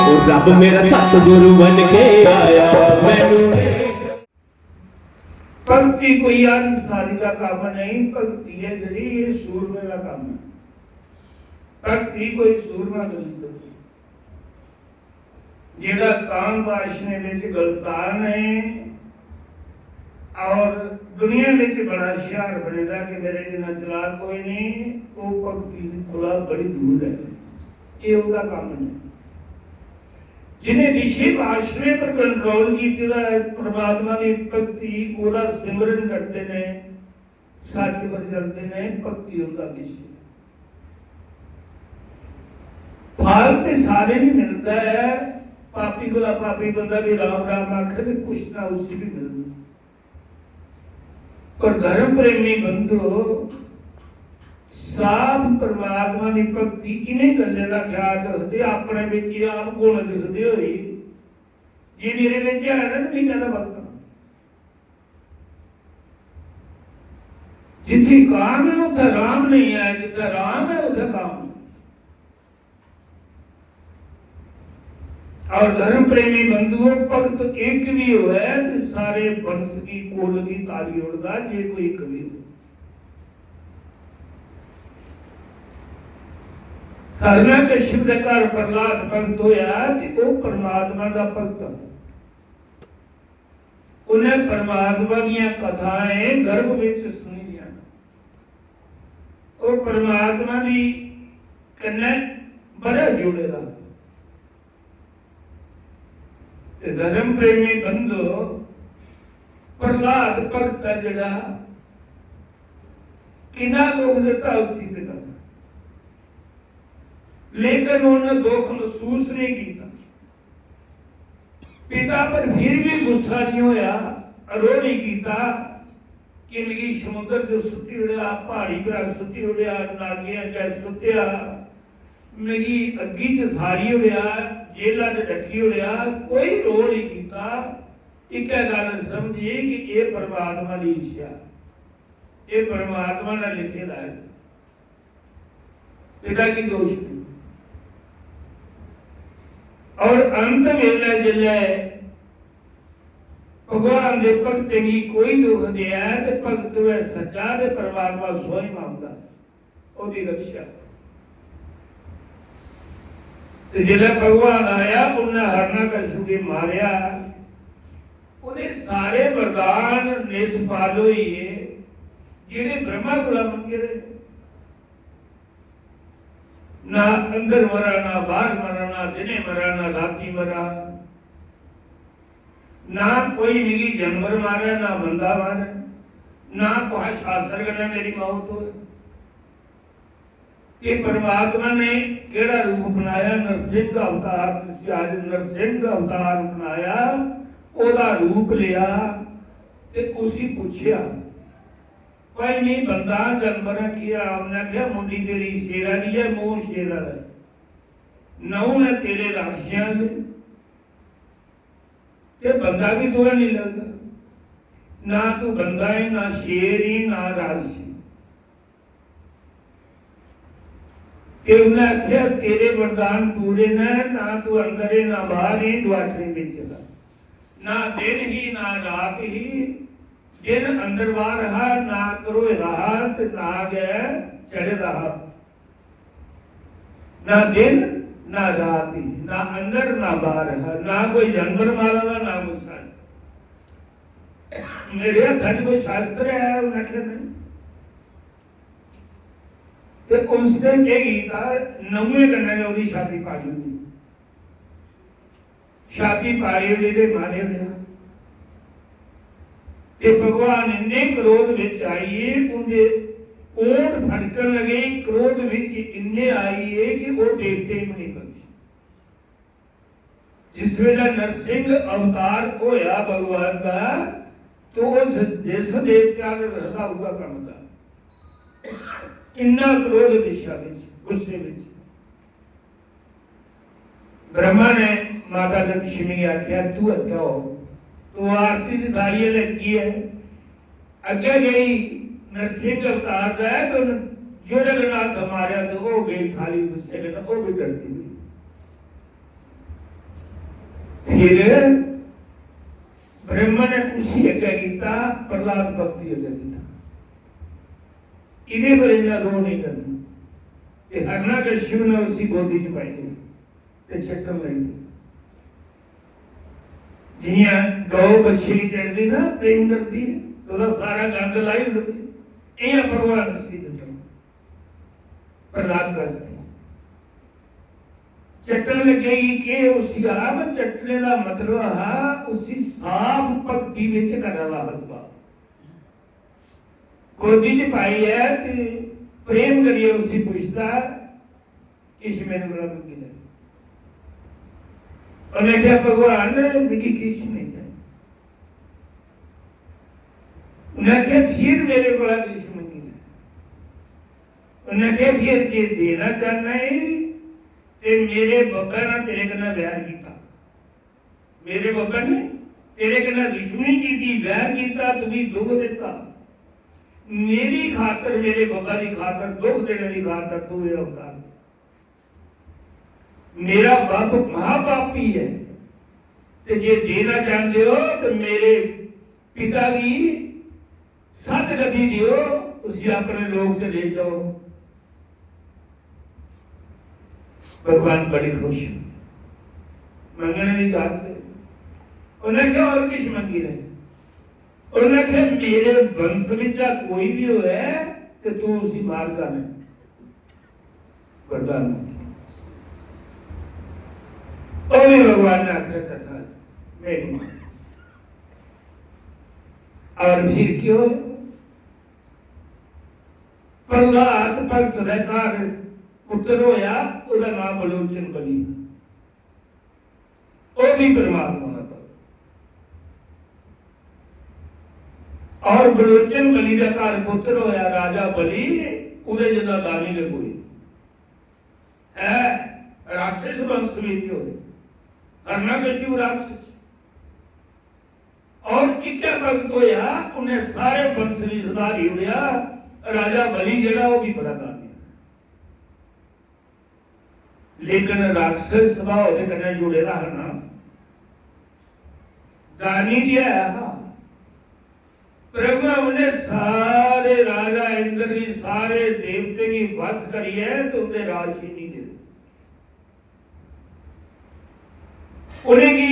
ਉਹ ਰੱਬ ਮੇਰਾ ਸਤਿਗੁਰੂ ਬਣ ਕੇ ਆਇਆ ਮੈਨੂੰ। ਭਗਤੀ ਕੋਈ ਆਦਿ ਸਾਰੀ ਦਾ ਕੰਮ ਨਹੀਂ, ਭਗਤੀ ਹੈ ਜਿਹੜੀ ਇਹ ਸੂਰਮੇ ਦਾ ਕੰਮ ਹੈ। ਭਗਤੀ ਕੋਈ ਸੂਰਮਾ ਨਹੀਂ ਸਕਦੀ। ਜਿਹੜਾ ਕਾਮ ਵਾਸ਼ਨੇ ਵਿੱਚ ਗਲਤਾਨ ਹੈ ਔਰ ਦੁਨੀਆ ਵਿੱਚ ਬੜਾ ਹੁਸ਼ਿਆਰ ਬਣੇਗਾ ਕਿ ਮੇਰੇ ਜਿੰਨਾ ਚਲਾਕ ਕੋਈ ਨਹੀਂ, ਉਹ ਭਗਤੀ ਦੀ ਖੁਲਾ ਬੜੀ ਦੂਰ ਹੈ। ਇਹ ਉਹਦਾ ਕੰਮ ਨਹੀਂ। ਜਿਹਨੇ ਵਿਸ਼ੇ ਵਾਸ਼ਨੇ ਪਰ ਕੰਟਰੋਲ ਕੀਤਾ ਹੈ, ਪ੍ਰਮਾਤਮਾ ਦੀ ਭਗਤੀ ਉਹਦਾ ਸਿਮਰਨ ਕਰਦੇ ਨੇ, ਸੱਚ ਪਰ ਚੱਲਦੇ ਨੇ, ਭਗਤੀ ਉਹਦਾ ਵਿਸ਼ੇ। ਫਲ ਤੇ ਸਾਰੇ ਨਹੀਂ ਮਿਲਦਾ ਹੈ। ਪਾਪੀ ਕੋਲਾ ਪਾਪੀ ਬੰਦਾ ਵੀ ਰਾਮ ਰਾਮ ਆਖੇ ਤੇ ਕੁਛ ਨਾ ਉਸੇ ਵੀ ਮਿਲਦਾ। ਪਰ ਧਰਮ ਪ੍ਰੇਮੀ ਬੰਦੋ ਸਾਬ ਪਰਮਾਤਮਾ ਦੀ ਭਗਤੀ ਕਿਨੇ ਗੱਲੇ ਦਾ ਖਿਆਲ ਰੱਖਦੇ, ਆਪਣੇ ਵਿੱਚ ਹੀ ਆਪ ਗੁਣ ਦਿਖਦੇ ਹੋਏ ਜੇ ਮੇਰੇ ਵਿੱਚ ਹੈ ਨਾ ਨਹੀਂ ਕਹਿੰਦਾ ਭਗਤ। ਜਿੱਥੇ ਕਾਮ ਹੈ ਉੱਥੇ ਰਾਮ ਨਹੀਂ ਹੈ, ਜਿੱਥੇ ਰਾਮ ਹੈ ਉੱਥੇ ਕਾਮ ਨਹੀਂ। और धर्म प्रेमी बंधुओं भगत एक भी होए तो सारे वंश की कुल की ताली उड़दा जे कोई कवि हो। हरना कश्यप दे घर प्रहलाद भगत होया कि वो परमात्मा दा भगत। उन्हें परमात्मा दी कथाएं गर्भ विच सुनियां। वो परमात्मा दी कन्ने बड़ा जुड़े रहा। धर्म प्रेमी बंधो प्रहलाद भगत है जड़ा किना दुख दिता उसी पिता, लेकिन उन्हें दुख महसूस नहीं किया। पिता पर फिर भी गुस्सा नहीं होया, रो नहीं किया कि मिगी समुद्र जो सुती उड़िया, पहाड़ी पर सुती उड़िया, नागियां च सुत्या, मिगी अग्गी च सारी उड़िया, जेला च रखी उड़िया, कोई रो नहीं किया। एक गल समझिए कि ये परमात्मा की इच्छा, ये परमात्मा ने लिखे दा है। पिता की दोष नहीं। और अंत वेले जिले भगवान दे भगत की कोई दुख दिया तो भगत है सच्चा ते परमात्मा सोई मांगता ओदी रक्षा। जिला भगवान आया उन्हें हरना कश्यप के मारिया, उन्हें सारे वरदान निष्फल हुए जिहड़े ब्रह्मा कोला मंगे रहे। ना अंदर मरा, ना बाहर मरा, ना दिने मरा, ना राती मरा, ना कोई मिगी जानवर मारे, ना बंदा मारे, ना कोई शास्त्र करना मेरी मौत हो। ये परमात्मा ने केड़ा रूप बनाया, नरसिंह का अवतार, जिससे आज नरसिंह का अवतार बनाया, ओदा रूप लिया ते उसी पूछया कोई नहीं बंदा जानवर किया। हमने क्या मुंडी तेरी शेरा दी है, मुंह शेरा है, नौ है तेरे राशियां दे ते बंदा भी तो नहीं लगता, ना तू बंदा है, ना शेर ही, ना राशि। उन्हें आख्या तेरे वरदान पूरे न, ना तू अंदर है, ना बाहर ही, द्वाठे में चला, ना दिन ही ना रात ही, दिन अंदर बाहर रहा, ना करो रात ना गए चढ़ रहा, ना दिन ना रात ही, ना अंदर ना बाहर रहा, ना कोई जानवर मारा ना कोई शास्त्र। मेरे हाथ कोई शास्त्र है नहीं। तो उसने क्या किया, नौवें कन्ने ने छाती पाड़ी हुई, छाती पाड़ी हुई ते मारे गया। भगवान इन्ने क्रोध विच आइए, उनके ऊंट फड़कन लगे, क्रोध विच इन्ने आइए कि वो देखते ही नहीं बचे। जिस वेला नरसिंह अवतार होया भगवान का, तो उस जिस देवता ने रहता हुआ काम था इन्ना क्रोध दिशा में, गुस्से में। ब्रह्मा ने माता लक्ष्मी आख्या तू अग्गे हो, तू आरती की थाली लगी है, अगे गई नरसिंह अवतार का है तो जो जगन्नाथ हमारे तो वो गई थाली गुस्से में, वो भी करती हुई फिर ब्रह्मा ने उसी अग्गे किया, प्रहलाद भक्ति अग्गे किया। इन्हें पर इन्ना रो नहीं करना। हिरण्यकशिपु ने उसी गोदी च पाई ते छट्टन लगी। जियां गौ बछी चढ़ती ना प्रेम करती है तो सारा गंद लाई होती है, भगवान उसी प्रहलाद करते चट्टन लगेगी कि उसी आप चट्टने का मतलब है उसी साफ भक्ति विच करने वाला बसवा गोदी च पाई है ते प्रेम करिए उसी पूछता किश मेरे बड़ा मंगी है। उन्हें क्या भगवान मेरी किश नहीं चाहिए। उन्हें क्या फिर मेरे बड़ा किश मंगी है। उन्हें क्या फिर जे देना चाहना है ते मेरे बब्बा ने तेरे कन्नै वैर किया, मेरे बब्बा ने तेरे कन्नै दुश्मनी की, वैर किया, तुम्हें दुख दिता, मेरी खातर मेरे बब्बा की खातर दुख देने की खातर तू ये अवतार। मेरा बाप महापापी है ते जे देना चाहते हो तो मेरे पिता की सतगति दियो, उसी अपने लोग से ले जाओ। भगवान बड़ी खुश मंगने की बात से उन्हें क्या और किस मंगी रहे। उन्हें क्या मेरे वंश विचा कोई भी हो है तो तू उसी मार्ग का नहीं वरदान और भी भगवान ने आज्ञा था मेरी मां। और फिर क्यों प्रहलाद भक्त रहता पुत्र होया, उसका नाम बलोचन बली, वो भी परमात्मा था। और बलोचन बली का घर पुत्र होया राजा बली, उदे जिदा दानी ने कोई है राक्षस वंश में हो हिरण्यकशिपु राक्षस। और कितना भक्त होया उन्हें सारे वंश की सुधारी होया। राजा बली जेड़ा वो भी बड़ा दानी, लेकिन राक्षस स्वभाव के कन्ने जुड़े रहना दानी जी है। ब्रह्मा उन्हें सारे राजा इंद्र की सारे देवते की वश करी है तो उन्हें राशि नहीं दे। उन्हें की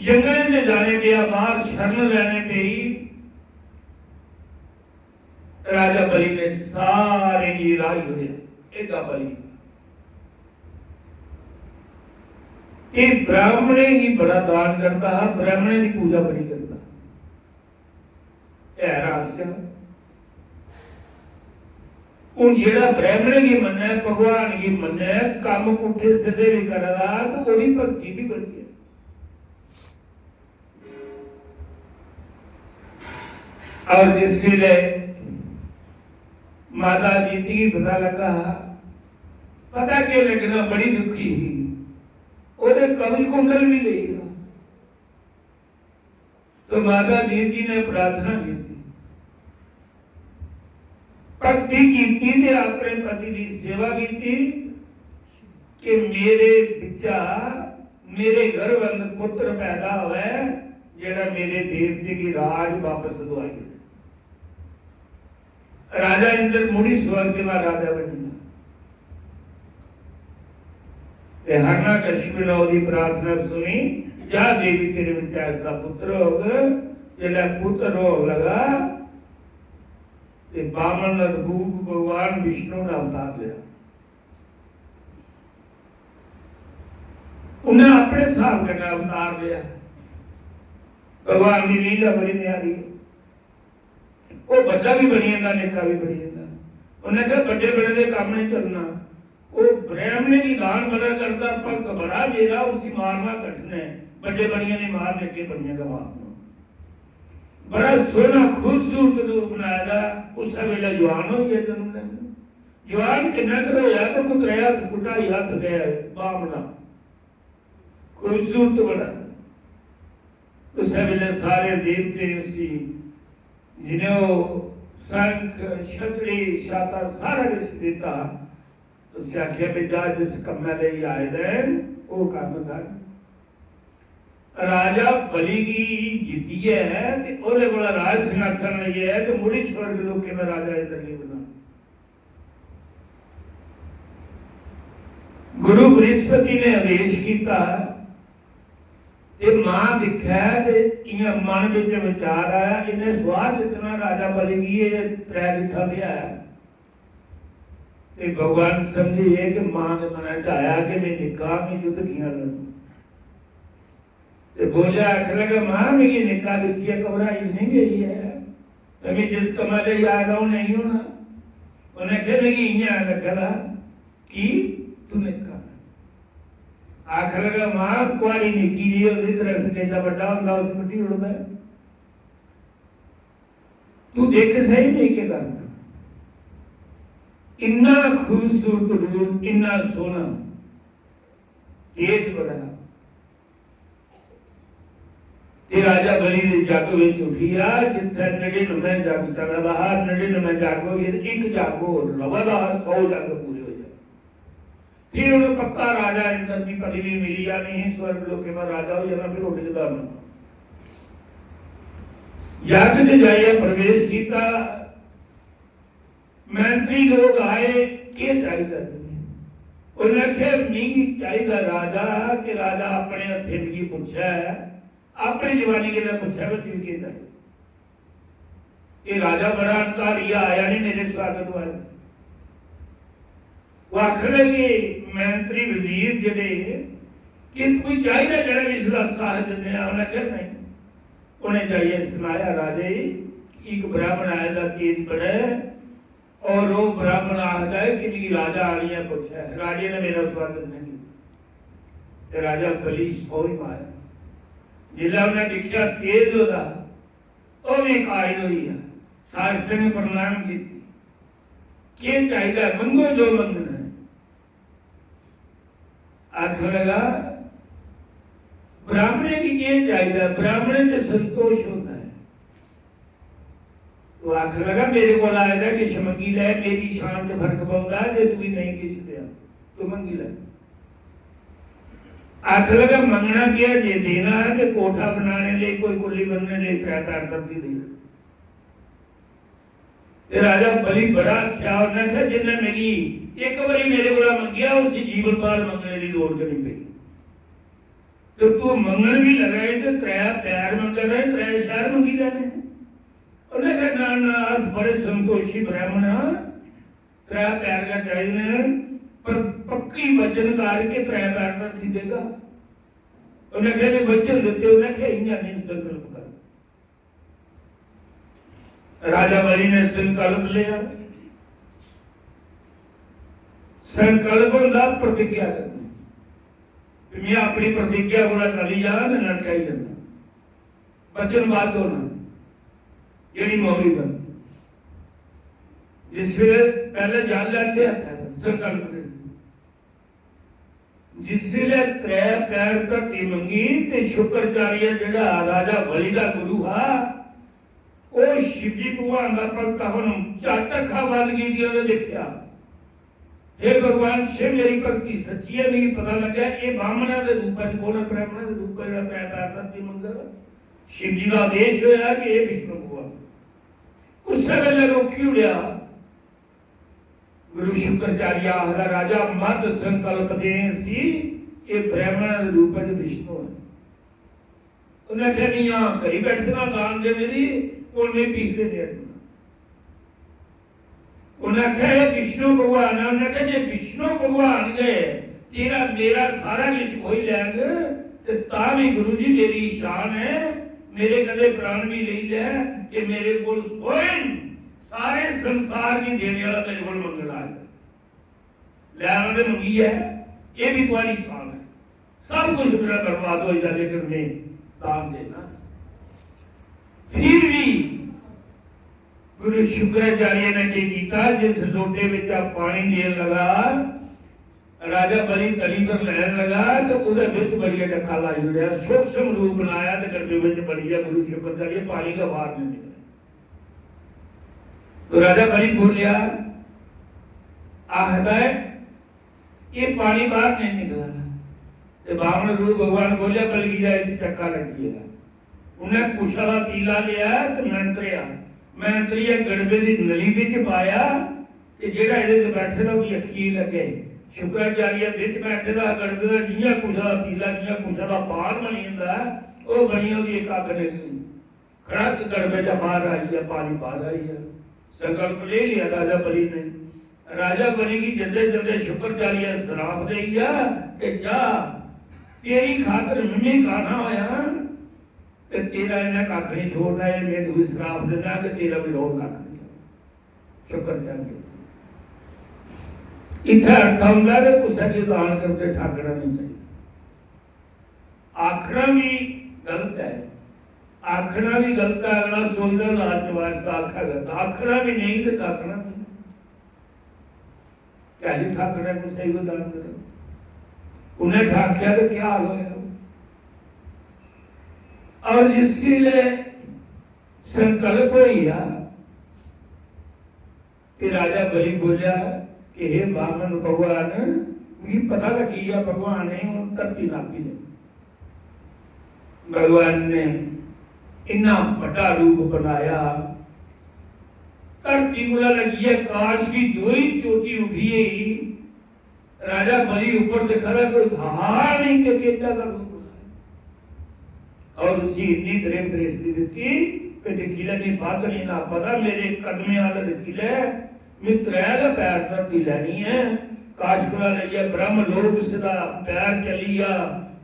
जंगल में जाने दिया, बाहर शरण लेने पे ही राजा बलि ने सारे की राज हुए। एक बलि ये ब्राह्मणे की बड़ा दान करता है, ब्राह्मणे की पूजा बड़ी करता है रहस्य। उन जेड़ा ब्राह्मणे की मन है भगवान की मन है काम पुठे सीधे भी कर रहा तो वही भक्ति भी बनती है। और जिस वे माता जी की पता लगा, पता क्या लगना बड़ी दुखी ही ओदे कवि कुंडल भी लेगा तो माता जी ने प्रार्थना की भक्ति की अपने पति की सेवा की कि मेरे बिचा मेरे घर अंदर पुत्र पैदा हुआ जेड़ा मेरे देवते की राज वापस दुआई। राजा इंद्र मुड़ी स्वर्ग के बाद राजा बन हिरण्यकशिपु ने ओदी प्रार्थना सुनी, जा देवी तेरे विच ऐसा पुत्र होग। जिला पुत्र हो लगा ते बामन रूप भगवान विष्णु ने अवतार लिया। उन्हें अपने साथ करना अवतार लिया। भगवान की लीला बड़ी न्यारी, वो बड़ा भी बनी जाता, निका भी बनी जाता। उन्हें कहा बड़े बड़े के काम नहीं चलना, वो ब्राह्मणे की दान बड़ा करता पर बड़ा जेरा उसी मारना कठिन है। बड़े बनिया ने मार लेके बनिया का मारना बड़ा सोना खूबसूरत रूप बनाया था। उस वेला जवान हो गया, जन्म जवान कितना करो या तो कुतराया कुटाई हाथ गया बामना खूबसूरत बड़ा। उस वेले सारे देवते उसी जिन्हें शंख छतरी छाता सारा कुछ देता उसे आख्या बेटा जिस कम ले आए थे वो काम कर। राजा बलि की जीती है ते ओदे कोल राज सिंहासन लई है ते मुड़ी स्वर्ग लोके में राजा इधर नहीं बना। गुरु बृहस्पति ने आदेश किया ते मां दिखा ते इयां मन विच विचार आया इन्हें स्वाद इतना राजा बलि की ये त्रै दिखा दिया है ते भगवान समझे कि मां ने मना चाया कि मैं निकाह में युद्ध किया लड़ूं ते बोलिया आख लगा मां मेरी निकाह देखिए घबराई नहीं गई है मैं जिस कमरे याद आऊं नहीं होना उन्हें कह लगी इयां लगला कि तू निकाह आख लगा मां कुआरी निकी जी उस दरख्त कैसा बड़ा होता उस मिट्टी उड़ता है तू देख सही नहीं क्या करना इन्ना खूबसूरत रूप इन्ना सोना तेज बड़ा ते राजा बलि दे जग विच उठिया जिथे 99 जग चल रहा 99 जागो एक जागो लगातार 100 जग पूरे हो जाए फिर उन्हें पक्का राजा इंद्र की पदवी मिली या नहीं स्वर्ग लोके में राजा हो जाना फिर उठ जदा यज्ञ से जाइए प्रवेश किया मंत्री लोग आए के चाहिए उन्हें कहा नहीं चाहिए राजा कि राजा अपने हथे भी पूछा है अपनी जवानी के लिए पूछा मैं तू के ये राजा बड़ा अंकारी आया नहीं मेरे स्वागत वास्ते वो आखर लगे मंत्री वजीर जेडे कि कोई चाहिए जरा इसका साथ देने उन्हें कहा नहीं उन्हें जाइए सुनाया राजे एक ब्राह्मण आया था तीन पड़े और वो ब्राह्मण आता है कि नहीं राजा आ रही है पूछा राजे ने मेरा स्वागत नहीं किया राजा बलि सोई माया जिला उन्हें देखा तेज होता वो भी कायल हुई है शास्त्र ने प्रणाम की क्या चाहिए मंगो जो मंगना है आख लगा ब्राह्मण की क्या चाहिए ब्राह्मण से संतोष होता है तो आख लगा मेरे को आया था कि शमंगी ले मेरी शान से फर्क पड़ता है तू भी नहीं किसी दिया तो मंगी ले आख लगा मंगना क्या जे देना है कि कोठा बनाने ले कोई कुली बनने ले पैदा करती देना ते राजा बलि बड़ा अच्छा होना था जिन्हें मेरी एक बारी मेरे को मंगिया उसी जीवन पार मंगने की लोड़ करनी पई तो तू मंगन भी लगाए तो त्रै पैर मंग रहे त्रै शहर मंगी जाने उन्हें कहा ना ना अस बड़े संतोषी ब्राह्मण त्रै पैर का चाहिए पर पक्की वचन करके त्रै पैर पर थी देगा उन्हें कहते वचन देते उन्हें कहा इन्हें नहीं संकल्प कर राजा बलि ने संकल्प लिया संकल्प होता प्रतिज्ञा करना मैं अपनी प्रतिज्ञा को चली जा लड़का ही करना वचन बात होना यही मौली बन जिस वे पहले जान लेते आता संकल्प जिसले त्रै पैर धरती मंगी ते शुक्राचार्य जेड़ा राजा बलि का गुरु हा ओ शिवजी भगवान का भक्त हम झट अखा बंद की देखा हे भगवान शिव मेरी भक्ति सच्ची है मुझे पता लगा ये ब्राह्मण के रूप में कौन ब्राह्मण के रूप में त्रै पैर धरती मंगा शिव जी का आदेश होया कि ये विष्णु भगवान उस वेले रोकी उड़िया गुरु शुक्राचार्य आखदा राजा मत संकल्प दे सी ये ब्राह्मण रूप में विष्णु है उन्हें कहा नहीं यहाँ कहीं बैठना दान दे मेरी उन्हें पीछे दे उन्हें कहा विष्णु भगवान उन्हें कहा विष्णु भगवान गए तेरा मेरा सारा कुछ कोई लेंगे तो तावी गुरु जी मेरी शान है मेरे कदे प्राण भी ले ले कि मेरे को स्वयं सारे संसार की देने वाला तेरे को मंगल आ लेना तो मंगी है ये भी तुम्हारी शान है सब कुछ मेरा बर्बाद हो जाए लेकिन मैं दान देना फिर भी गुरु शुक्राचार्य ने किया जिस लोटे में पानी देने लगा राजा बलि तली पर लहर लगा तो उधर विच बढ़िया डखा ला जुड़िया सूक्ष्म रूप बनाया तो गड्ढे में बढ़िया गुरु शुक्राचार्य पानी का बाहर नहीं निकला तो राजा बलि बोलिया आहदा ये पानी बाहर नहीं निकला ਤੇ ਬਾਹਮਣ रूप भगवान बोलिया कलगी जा इस चक्का लगी उन्हें कुशा का तीला लिया तो मैंतरिया गड़बे की नली विच पाया कि जेड़ा इहदे बैठे दा भी यकीन लगे शुक्राचार्य विच बैठे दा गड़बे दा जियां कुशा का तीला जियां कुशा का पार बनी जांदा वो बनी होगी एक अग निकली खड़क गड़बे च बाहर आई है पानी बाहर आई है संकल्प ले लिया राजा बलि ने राजा बलि की जल्दे जल्दे शुक्राचार्य श्राप दे दिया कि जा तेरी खातर मिमी खाना होया ते तेरा इन्हें कख नहीं छोड़ना है मैं तुझे श्राप देना कि तेरा भी रोग कख नहीं शुक्राचार्य इतना अर्थ होंगे कि कुछ की दान करते ठाकना नहीं चाहिए आखना भी गलत है आखना भी गलत है अगला सोचता लालच वास्ता आखा गलत आखना भी नहीं तो ठाकना भी क्या नहीं ठाकना कुछ सही को दान करो उन्हें ठाकिया तो क्या हाल होगा और जिससे संकल्प होया कि राजा बलि बोलिया कि हे बामन भगवान मुझे पता लगी है भगवान ने धरती नापी ने भगवान ने इन्ना बड़ा रूप बनाया धरती गुला लगी है काश की दो ही चोटी उठी है राजा बलि ऊपर देखा रहा कोई था नहीं कि केटा का रूप और उसी इतनी प्रेम दृष्टि देती कि दिखिले नहीं बात नहीं ना पता मेरे कदमे वाला दिखिले मित्र है पैर धरती लेनी है काशकुला लगिया ब्रह्म लोक सदा पैर चलिया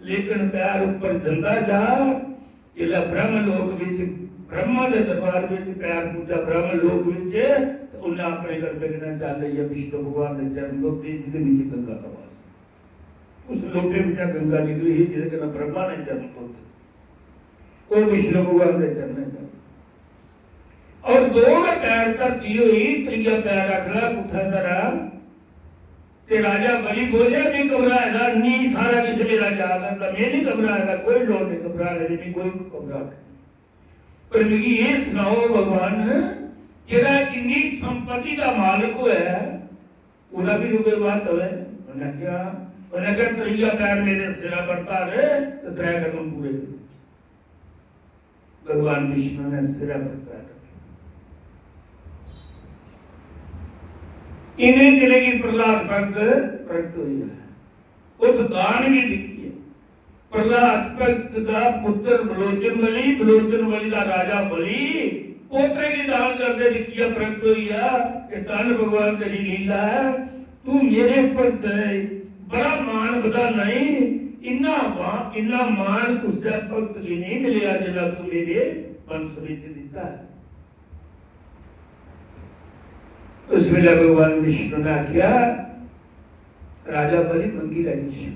लेकिन पैर ऊपर जलदा जा इला ब्रह्म लोक विच ब्रह्मा के दरबार विच पैर पूजा ब्रह्म लोक विच उन्हें अपने घर पे कहना चाह रही है विष्णु भगवान ने चरण लोटे जिसके नीचे गंगा का वास उस लोटे में गंगा निकली है जिसके नाम ब्रह्मा ने चरण लोटे वो विष्णु भगवान ने चरण और दो में पैर धरती हुई त्रिया पैर रखना पुठा धरा ते राजा बलि बोलिया नहीं घबराएगा नहीं सारा किसी मेरा याद है मैं नहीं घबराएगा कोई लोग नहीं घबराएगा नहीं कोई घबराहट पर मेरी ये सुनाओ भगवान जेड़ा इन्नी संपत्ति का मालिक है उदा भी कोई बात है उन्हें क्या त्रिया पैर मेरे सिरा बढ़ता रहे तो त्रै कदम पूरे भगवान विष्णु ने सिरा बढ़ता इन्हें चलेगी प्रहलाद भक्त प्रकट हुई है उस दान की दिखी है प्रहलाद भक्त का पुत्र बलोचन बलि का राजा बलि पोतरे की दान करते दिखिया प्रकट हुई है कि धन भगवान तेरी लीला है तू मेरे भक्त बड़ा मान बता नहीं इन्ना मान कुछ भक्त की नहीं मिले जिला तू मेरे वंश में दिता है उस वेले भगवान विष्णु ने आख्या राजा बलि मंगी लगी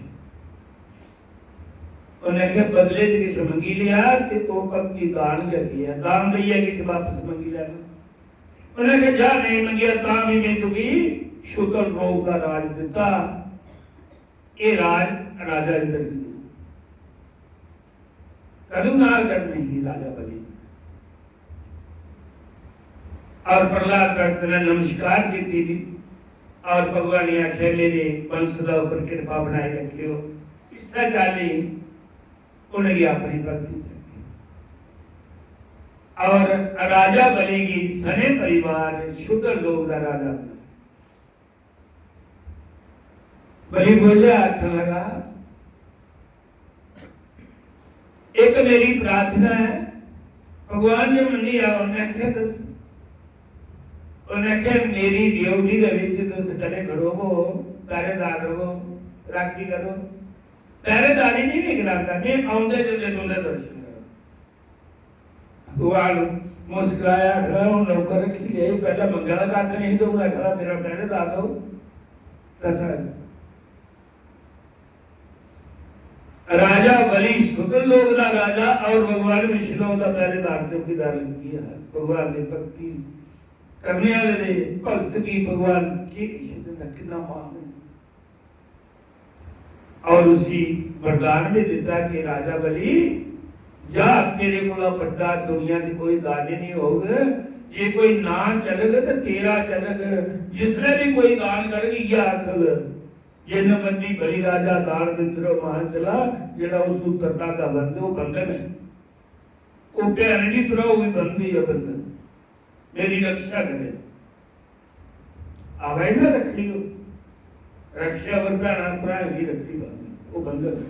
उन्हें क्या बदले किस मंगी लिया कि तो भक्ति दान किया दान दिया किस वापस मंगी लेना उन्हें क्या जा नहीं मंगिया ता भी मैं तुझे शुक्र रोग का राज दिता ये राज राजा इंद्र करुणा करने की राजा बलि और प्रहलाद भक्त ने नमस्कार की थी और भगवान ने आख्या मेरे वंश का ऊपर कृपा बनाए रखियो इस चाली उन्हें अपनी भक्ति और राजा बलि की सने परिवार शुद्ध लोग का राजा बलि बोले आखने लगा एक मेरी प्रार्थना है भगवान ने मनी उन्हें आख्या दस उन्हें मेरी ड्यूटी के विच तुस कदे खड़ोगो पहरेदार रहो राखी करो पहरेदारी नहीं कराता मैं आउंदे जल्दे तुंदे दर्शन करो भगवान मुस्कुराया खड़ा हूं नौकर रखी ले पहला मंगला का नहीं तो मैं खड़ा मेरा पहरेदार दो तथा राजा बलि शुक्र लोक का राजा और भगवान विष्णु का पहरेदार चौकीदार लगी है भगवान ने भक्ति करने वाले भक्त की भगवान की कितना मान और उसी वरदान में देता कि राजा बलि जा तेरे को बड़ा दुनिया से कोई दाने नहीं होगा जे कोई ना चलेगा तो तेरा चलेगा जिसने भी कोई दान करेगी या जिन बंदी बलि राजा दान बिंद्रो मान चला जेड़ा उस उत्तरता का बंदे वो बंधन है वो भैन नहीं तुरा वो भी बंदी है बंधन मेरी रक्षा करे आवे ना रख लियो रक्षा पर भैन भरा भी रखी वो बंधन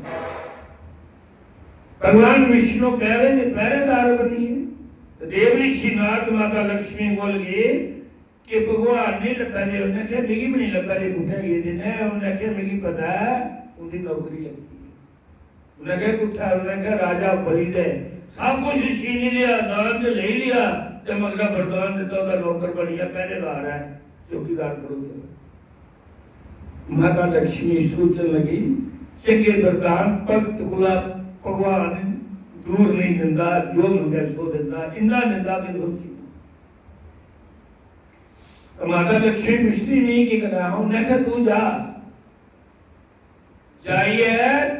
भगवान विष्णु पहरेदार बनी है देवी श्रीनाथ माता लक्ष्मी बोल गई कि भगवान नहीं लगा जे उन्हें क्या मिगी भी नहीं लगा जे पुठा गए दिन है उन्हें क्या मिगी पता है उनकी नौकरी लगी है उन्हें क्या पुठा उन्हें क्या राजा बलि दे सब कुछ छीन लिया दान से ले लिया जब अगला वरदान देता उसका नौकर बनिया पहरेदार है चौकीदार करो माता लक्ष्मी सोचने लगी चंगे वरदान भक्त कुला भगवान दूर नहीं दिंदा जो मंगे सो दिंदा इन्ना दिंदा कि रोची माता लक्ष्मी मिश्री नहीं की करा उन्हें कहा तू जा चाहिए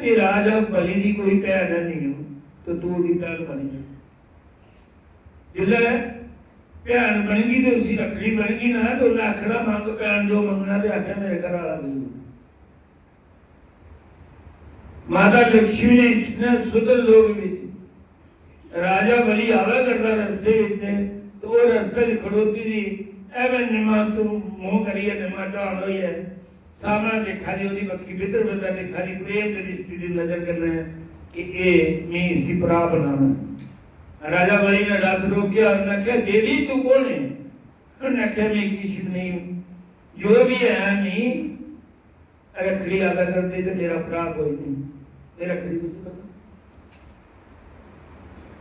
कि राजा बलि दी कोई भैन नहीं हो तो तू भी भैन बनी जिले भैन बन गई तो उसी रखड़ी बन गई ना तो उन्हें आखना मंग भैन जो मंगना तो आख्या मेरे घर वाला नहीं माता लक्ष्मी ने इतने सुंदर लोग भी राजा बलि आवा करता रस्ते तो वो रस्ते खड़ोती थी एवं निमा तो मुंह करिए निमा चाल होई है सामना देखा दी ओदी बक्की भीतर बता देखा दी प्रेम की स्थिति नजर कर रहे हैं कि ए मैं इसी परा बनाना राजा बलि ने रात रोकिया उन्होंने क्या देवी तू कौन है उन्होंने क्या मैं किसी नहीं जो भी है नहीं रखड़ी अदा कर दे तो मेरा परा कोई नहीं मेरा रखड़ी किसी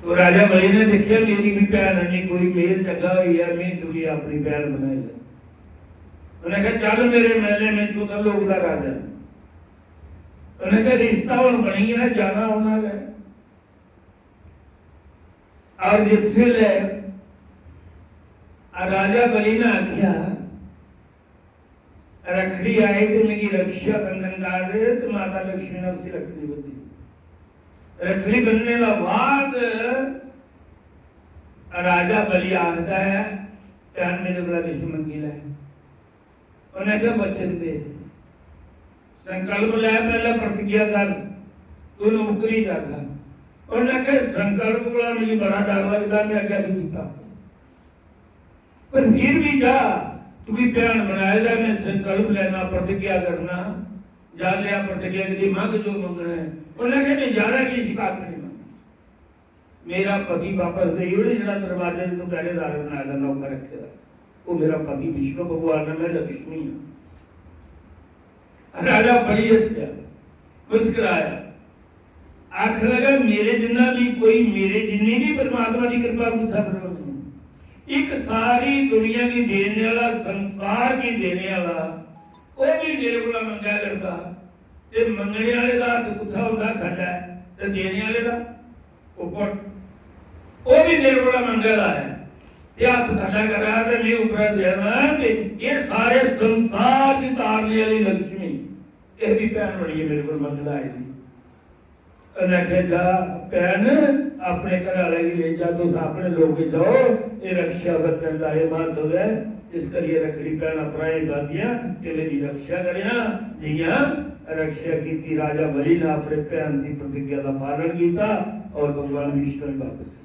तो राजा बलि ने देखिया मेरी भी भैन नहीं कोई मेल चंगा हुई है मैं तुझे अपनी भैन बनाएगा उन्हें कहा चल मेरे महले में तू तो लोग का राजा उन्हें कहा रिश्ता हम बनी है जाना होना है और जिस वेले राजा बलि ने आख्या रखड़ी आई तो मेरी रक्षा बंधन कर दे तो माता लक्ष्मी ने उसी रखड़ी बंधी रखड़ी बनने का बाद राजा बलि आता है प्यार मेरे बड़ा किसी मंगी है उन्हें क्या वचन दे संकल्प ले पहले प्रतिज्ञा कर तू नौकरी जागा उन्हें क्या संकल्प बड़ा मुझे बड़ा डर लगता मैं क्या नहीं किया पर फिर भी जा तू भी प्यार बनाएगा मैं संकल्प लेना प्रतिज्ञा करना जा लिया प्रतिज्ञा के लिए मांग जो मंगना है उन्हें कहते जाना की शिकायत नहीं मांगी मेरा पति वापस दे जरा दरवाजे तो पहरेदार बनाया नौकर रखेगा वो मेरा पति विष्णु भगवान है मैं लक्ष्मी हूं राजा बलि मुस्कुराया आख लगा मेरे जिन्ना भी कोई मेरे जिन्नी भी परमात्मा की कृपा को सब नहीं एक सारी दुनिया की देने वाला संसार की देने वाला वो भी मेरे को मंगा करता ते मंगने वाले का तो कुत्ता उड़ा खड़ा है ते देने वाले का ऊपर वो भी मेरे को मंगेला है ये हाथ खड़ा कर रहा है मैं ऊपर देना कि ये सारे संसार की तारने वाली लक्ष्मी ये भी पहन बड़ी है मेरे को मंगला है पहन अपने घर वाले की ले जा तो अपने लोग जाओ ये रक्षा बच्चन का ये बात हो गया इस करिए रखड़ी पहन अपना बातियां कि मेरी रक्षा करना जिया रक्षा की राजा बलि ने अपने भैन की प्रतिज्ञा का पालन किया और भगवान विष्णु वापस